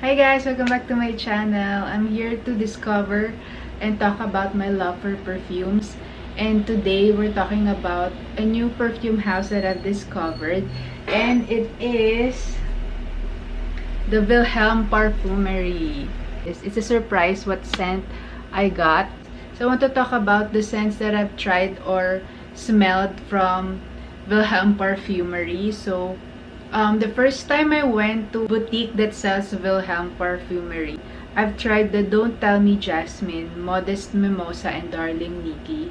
Hi guys, welcome back to my channel. I'm here to discover and talk about my love for perfumes. And today we're talking about a new perfume house that I've discovered. And it is the Vilhelm Parfumerie. It's a surprise what scent I got. So I want to talk about the scents that I've tried or smelled from Vilhelm Parfumerie. So the first time I went to a boutique that sells Vilhelm Parfumerie, I've tried the Don't Tell Me Jasmine, Modest Mimosa, and Darling Nikki.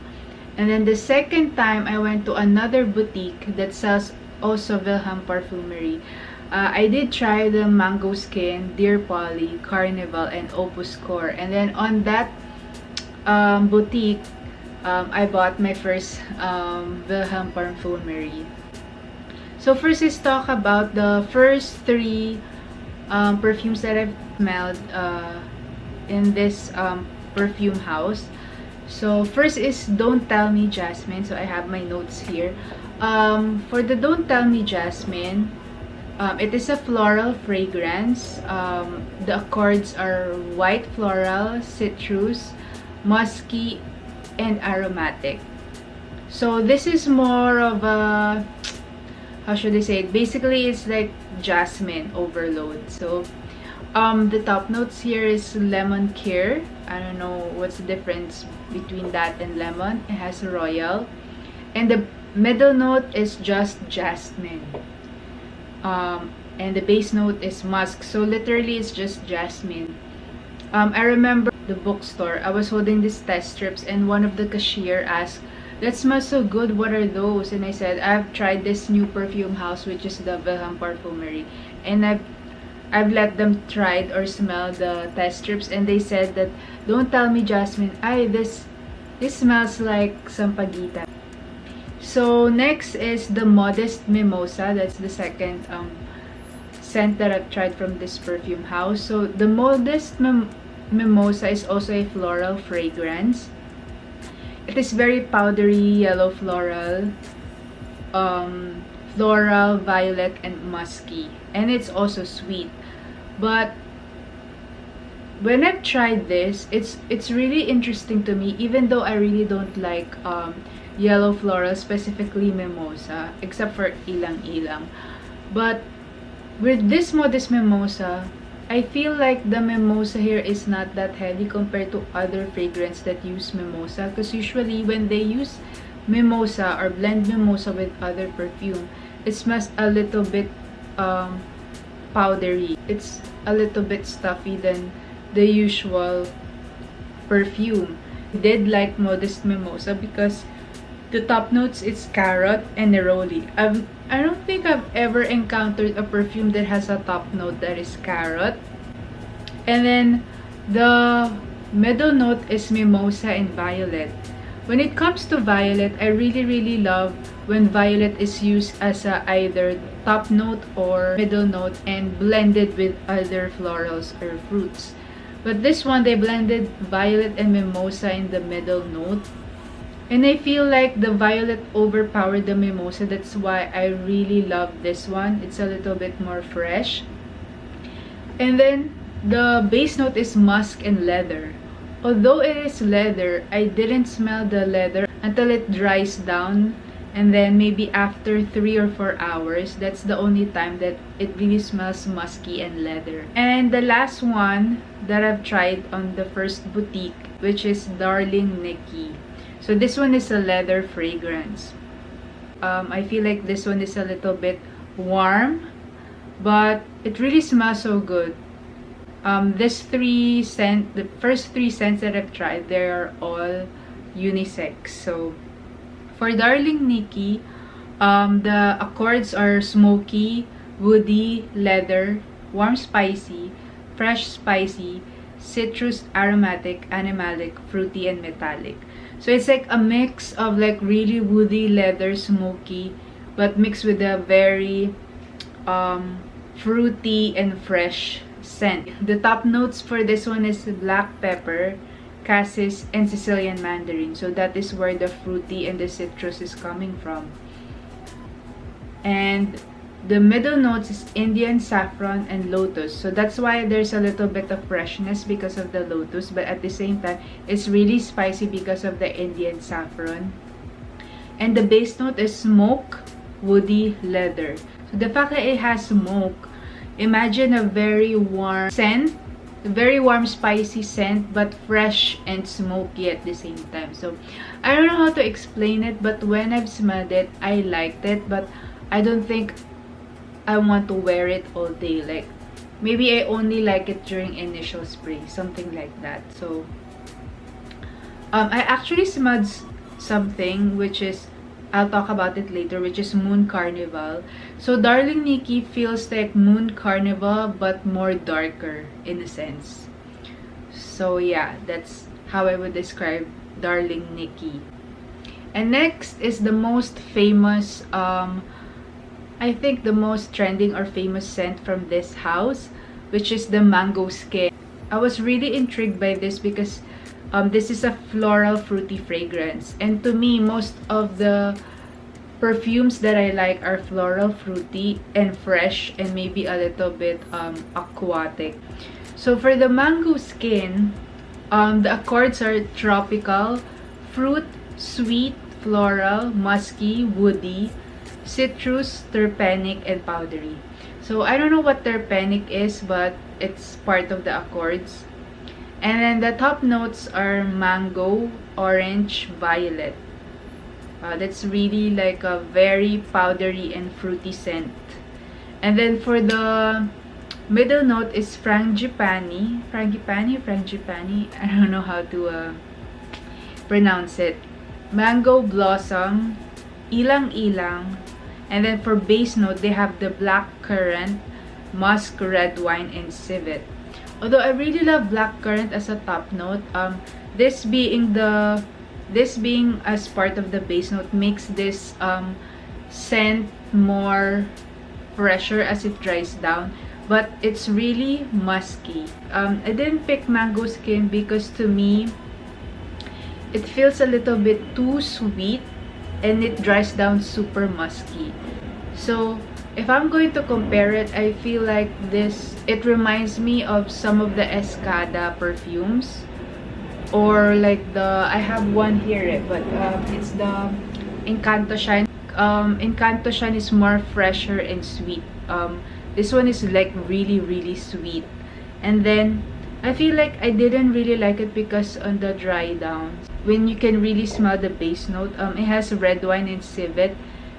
And then the second time I went to another boutique that sells also Vilhelm Parfumerie, I did try the Mango Skin, Dear Polly, Carnival, and Opus Kore. And then on that boutique, I bought my first Vilhelm Parfumerie. So first, let's talk about the first three perfumes that I've smelled in this perfume house. So first is Don't Tell Me Jasmine. So I have my notes here. For the Don't Tell Me Jasmine, it is a floral fragrance. The accords are white floral, citrus, musky, and aromatic. So this is more of a, how should I say it? Basically, it's like jasmine overload. So the top notes here is lemon care. I don't know what's the difference between that and lemon. It has royal. And the middle note is just jasmine. And the base note is musk. So literally, it's just jasmine. I remember the bookstore. I was holding these test strips and one of the cashier asked, "That smells so good, what are those?" And I said, "I've tried this new perfume house, which is the Vilhelm Parfumerie, and I've let them try it or smell the test strips, and they said that, don't tell me Jasmine, this smells like sampaguita." So next is the Modest Mimosa. That's the second scent that I've tried from this perfume house. So the Modest Mimosa is also a floral fragrance. It is very powdery, yellow floral, violet, and musky. And it's also sweet. But when I've tried this, it's really interesting to me, even though I really don't like yellow floral, specifically mimosa, except for ilang-ilang. But with this Modest Mimosa, I feel like the mimosa here is not that heavy compared to other fragrance that use mimosa, because usually when they use mimosa or blend mimosa with other perfume, it smells a little bit powdery. It's a little bit stuffy than the usual perfume. I did like Modest Mimosa because the top notes is carrot and neroli. I don't think I've ever encountered a perfume that has a top note that is carrot. And then the middle note is mimosa and violet. When it comes to violet, I really love when violet is used as a either top note or middle note and blended with other florals or fruits. But this one, they blended violet and mimosa in the middle note. And I feel like the violet overpowered the mimosa. That's why I really love this one. It's a little bit more fresh. And then the base note is musk and leather. Although it is leather, I didn't smell the leather until it dries down. And then maybe after 3 or 4 hours, that's the only time that it really smells musky and leather. And the last one that I've tried on the first boutique, which is Darling Nikki. So this one is a leather fragrance. I feel like this one is a little bit warm, but it really smells so good. The first three scents that I've tried, they are all unisex. So for Darling Nikki, the accords are smoky, woody, leather, warm spicy, fresh spicy, citrus, aromatic, animalic, fruity, and metallic. So it's like a mix of like really woody, leather, smoky, but mixed with a very fruity and fresh scent. The top notes for this one is black pepper, cassis, and Sicilian mandarin. So that is where the fruity and the citrus is coming from. And The middle notes is Indian saffron and lotus. So that's why there's a little bit of freshness because of the lotus, but at the same time, it's really spicy because of the Indian saffron. And the base note is smoke, woody, leather. So the fact that it has smoke, imagine a very warm scent, a very warm spicy scent, but fresh and smoky at the same time. So I don't know how to explain it, but when I've smelled it, I liked it, but I don't think I want to wear it all day. Like, maybe I only like it during initial spray, something like that. So I actually smelled something which is, I'll talk about it later, which is Moon Carnival. So Darling Nikki feels like Moon Carnival but more darker in a sense. So yeah, that's how I would describe Darling Nikki. And next is the most famous, I think the most trending or famous scent from this house, which is the Mango Skin. I was really intrigued by this because this is a floral fruity fragrance, and to me most of the perfumes that I like are floral fruity and fresh and maybe a little bit aquatic. So for the Mango Skin, the accords are tropical, fruit, sweet, floral, musky, woody, citrus, terpenic, and powdery. So I don't know what terpenic is, but it's part of the accords. And then the top notes are mango, orange, violet. That's really like a very powdery and fruity scent. And then for the middle note is frangipani. Frangipani. I don't know how to pronounce it. Mango blossom, ilang ilang. And then for base note, they have the black currant, musk, red wine, and civet. Although I really love blackcurrant as a top note, this being as part of the base note makes this scent more fresher as it dries down, but it's really musky. I didn't pick Mango Skin because to me it feels a little bit too sweet and it dries down super musky. So if I'm going to compare it, I feel like it reminds me of some of the Escada perfumes, or like I have one here, but it's the Encanto Shine. Encanto Shine is more fresher and sweet. This one is like really sweet. And then I feel like I didn't really like it because on the dry down, when you can really smell the base note, it has red wine and civet.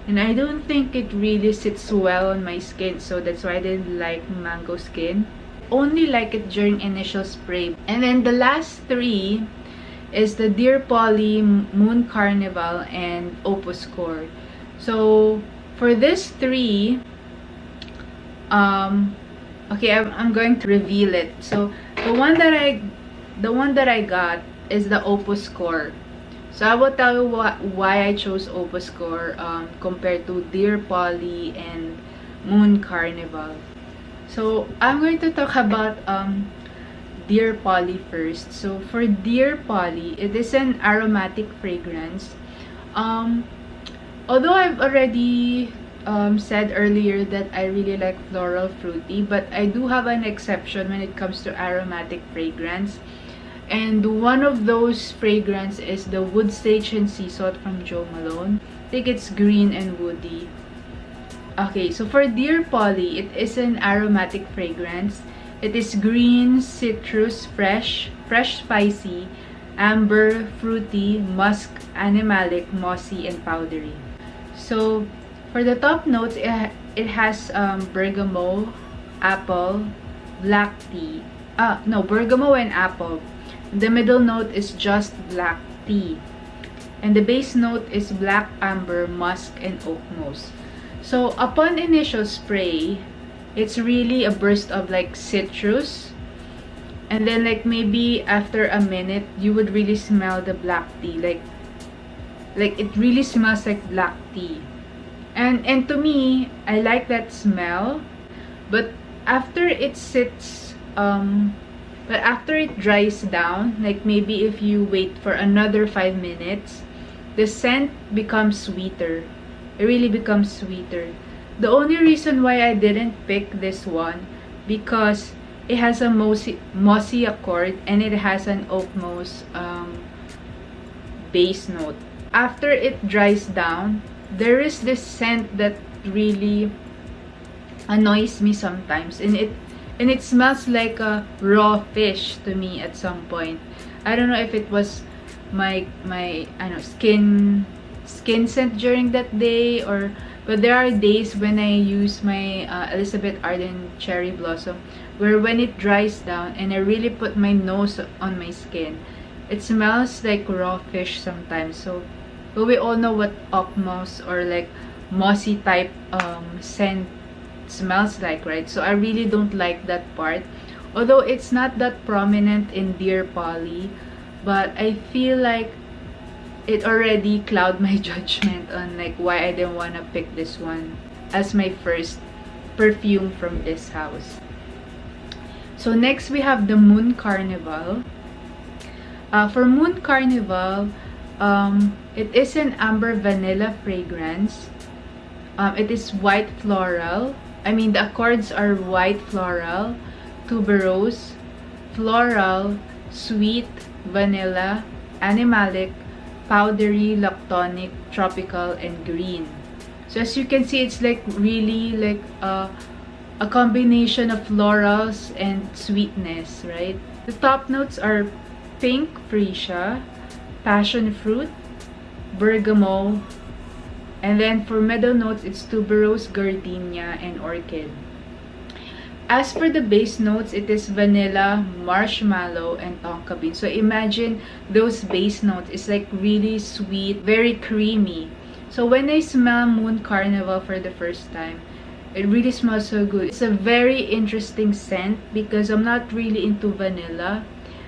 And I don't think it really sits well on my skin, so that's why I didn't like Mango Skin. Only like it during initial spray. And then the last three is the Dear Polly, Moon Carnival, and Opus Kore. So for this three, okay, I'm going to reveal it. So the one that I got is the Opus Kore. So I will tell you why I chose Opus Kore compared to Dear Polly and Moon Carnival. So I'm going to talk about Dear Polly first. So for Dear Polly, it is an aromatic fragrance. Although I've already said earlier that I really like floral fruity, but I do have an exception when it comes to aromatic fragrance. And one of those fragrance is the Wood Sage and Sea Salt from Jo Malone. I think it's green and woody. Okay, so for Dear Polly, it is an aromatic fragrance. It is green, citrus, fresh spicy, amber, fruity, musk, animalic, mossy, and powdery. So for the top notes, it has bergamot, apple, black tea. Bergamot and apple. The middle note is just black tea. And the base note is black amber, musk, and oak moss. So upon initial spray, it's really a burst of like citrus. And then like maybe after a minute, you would really smell the black tea. Like it really smells like black tea. And to me, I like that smell. But after it sits, but after it dries down, like maybe if you wait for another 5 minutes, the scent becomes sweeter. It really becomes sweeter. The only reason why I didn't pick this one, because it has a mossy accord and it has an oak moss base note. After it dries down, there is this scent that really annoys me sometimes, and it smells like a raw fish to me at some point. I don't know if it was my I know skin scent during that day, or but there are days when I use my Elizabeth Arden Cherry Blossom where when it dries down and I really put my nose on my skin, it smells like raw fish sometimes. So but we all know what moss or like mossy type scent smells like, right? So I really don't like that part, although it's not that prominent in Dear Polly, but I feel like it already clouded my judgment on like why I didn't want to pick this one as my first perfume from this house. So next we have the Moon Carnival. For Moon Carnival, it is an amber vanilla fragrance. It is white floral. I mean, the accords are white floral, tuberose, floral, sweet, vanilla, animalic, powdery, lactonic, tropical, and green. So as you can see, it's like really like a combination of florals and sweetness, right? The top notes are pink freesia, passion fruit, bergamot, and then for middle notes, it's tuberose, gardenia, and orchid. As for the base notes, it is vanilla, marshmallow, and tonka bean. So imagine those base notes. It's like really sweet, very creamy. So when I smell Moon Carnival for the first time, it really smells so good. It's a very interesting scent because I'm not really into vanilla.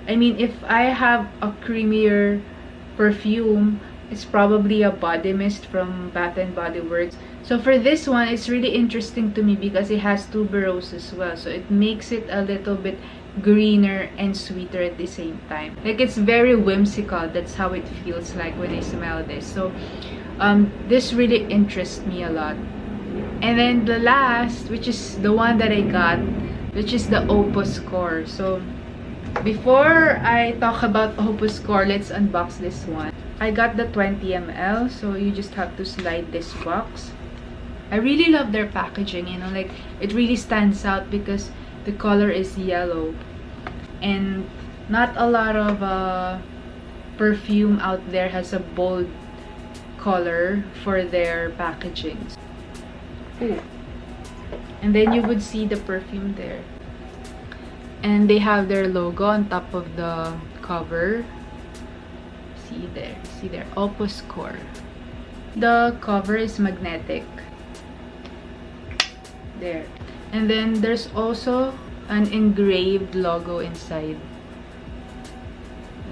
I mean, if I have a creamier perfume, it's probably a body mist from Bath and Body Works. So for this one, it's really interesting to me because it has tuberose as well. So it makes it a little bit greener and sweeter at the same time. Like it's very whimsical. That's how it feels like when I smell this. So this really interests me a lot. And then the last, which is the one that I got, which is the Opus Kore. So before I talk about Opus Kore, let's unbox this one. I got the 20 ml, so you just have to slide this box. I really love their packaging, you know, like it really stands out because the color is yellow, and not a lot of perfume out there has a bold color for their packaging. Ooh. And then you would see the perfume there, and they have their logo on top of the cover. See there, Opus Kore. The cover is magnetic. There. And then there's also an engraved logo inside.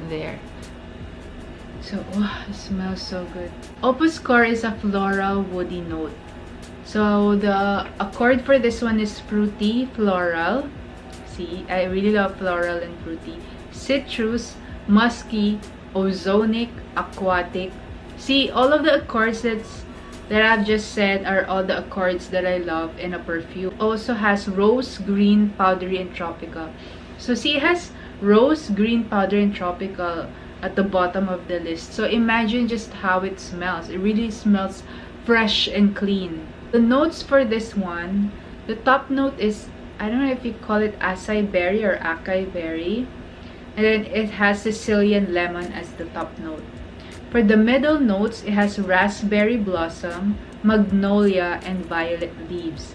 There. So, oh, it smells so good. Opus Kore is a floral woody note. So the accord for this one is fruity, floral. See, I really love floral and fruity. Citrus, musky, ozonic, aquatic. See, all of the accords that I've just said are all the accords that I love in a perfume. Also has rose, green, powdery, and tropical. So see, it has rose, green, powdery, and tropical at the bottom of the list. So imagine just how it smells. It really smells fresh and clean. The notes for this one, the top note is, I don't know if you call it acai berry or acai berry. And then it has Sicilian lemon as the top note. For the middle notes, it has raspberry blossom, magnolia, and violet leaves.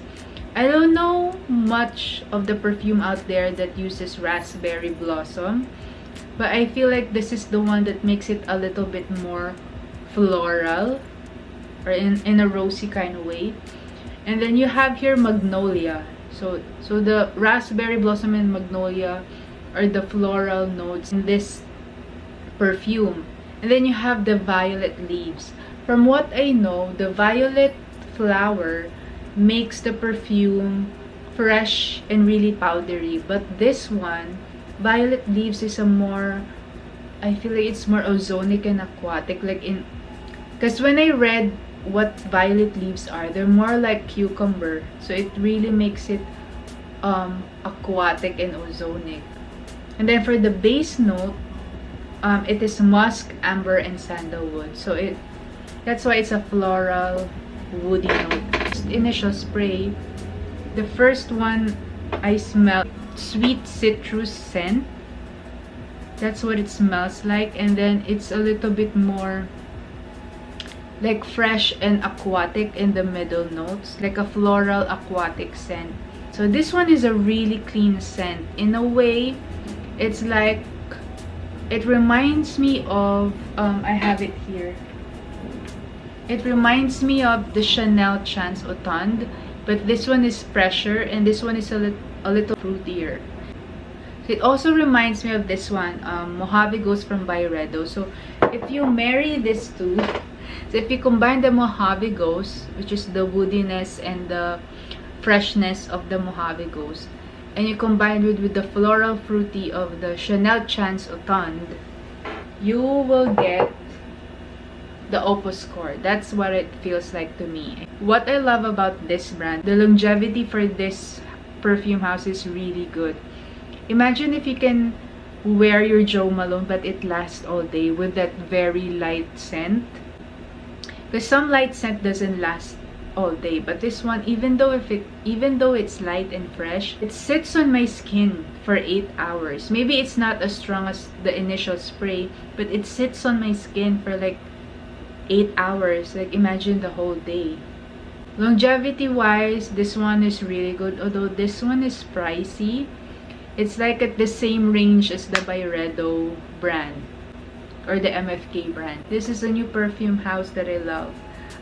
I don't know much of the perfume out there that uses raspberry blossom, but I feel like this is the one that makes it a little bit more floral, or in a rosy kind of way. And then you have here magnolia. So the raspberry blossom and magnolia are the floral notes in this perfume. And then you have the violet leaves. From what I know, the violet flower makes the perfume fresh and really powdery. But this one, violet leaves, is a more, I feel like it's more ozonic and aquatic. Like because when I read what violet leaves are. They're more like cucumber, so it really makes it aquatic and ozonic. And then for the base note, it is musk, amber, and sandalwood. So that's why it's a floral, woody note. Initial spray, the first one I smell sweet citrus scent. That's what it smells like. And then it's a little bit more like fresh and aquatic in the middle notes, like a floral aquatic scent. So this one is a really clean scent. In a way, it's like, it reminds me of, I have it here. It reminds me of the Chanel Chance Automne, but this one is fresher and this one is a little fruitier. So it also reminds me of this one, Mojave Ghost from Byredo. So if you marry these two, so if you combine the Mojave Ghost, which is the woodiness and the freshness of the Mojave Ghost, and you combine it with the floral fruity of the Chanel Chance Automne, you will get the Opus Kore. That's what it feels like to me. What I love about this brand, the longevity for this perfume house is really good. Imagine if you can wear your Jo Malone but it lasts all day with that very light scent. Because some light scent doesn't last all day, but this one, even though it's light and fresh, it sits on my skin for 8 hours. Maybe it's not as strong as the initial spray, but it sits on my skin for like 8 hours. Like, imagine the whole day. Longevity wise, this one is really good, although this one is pricey. It's like at the same range as the Byredo brand or the MFK brand. This is a new perfume house that I love,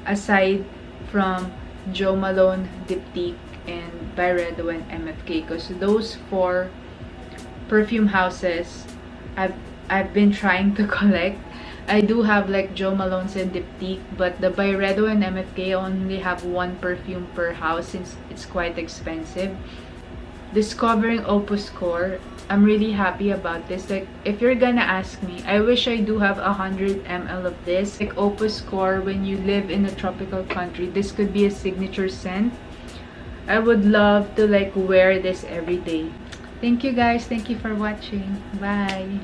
aside from Jo Malone, Diptyque, and Byredo and MFK, because those 4 perfume houses I've been trying to collect. I do have like Jo Malone's and Diptyque, but the Byredo and MFK only have 1 perfume per house since it's quite expensive. Discovering Opus Kore, I'm really happy about this. Like, if you're gonna ask me, I wish I do have 100 ml of this. Like Opus Kore, when you live in a tropical country, this could be a signature scent. I would love to like wear this every day. Thank you guys. Thank you for watching. Bye.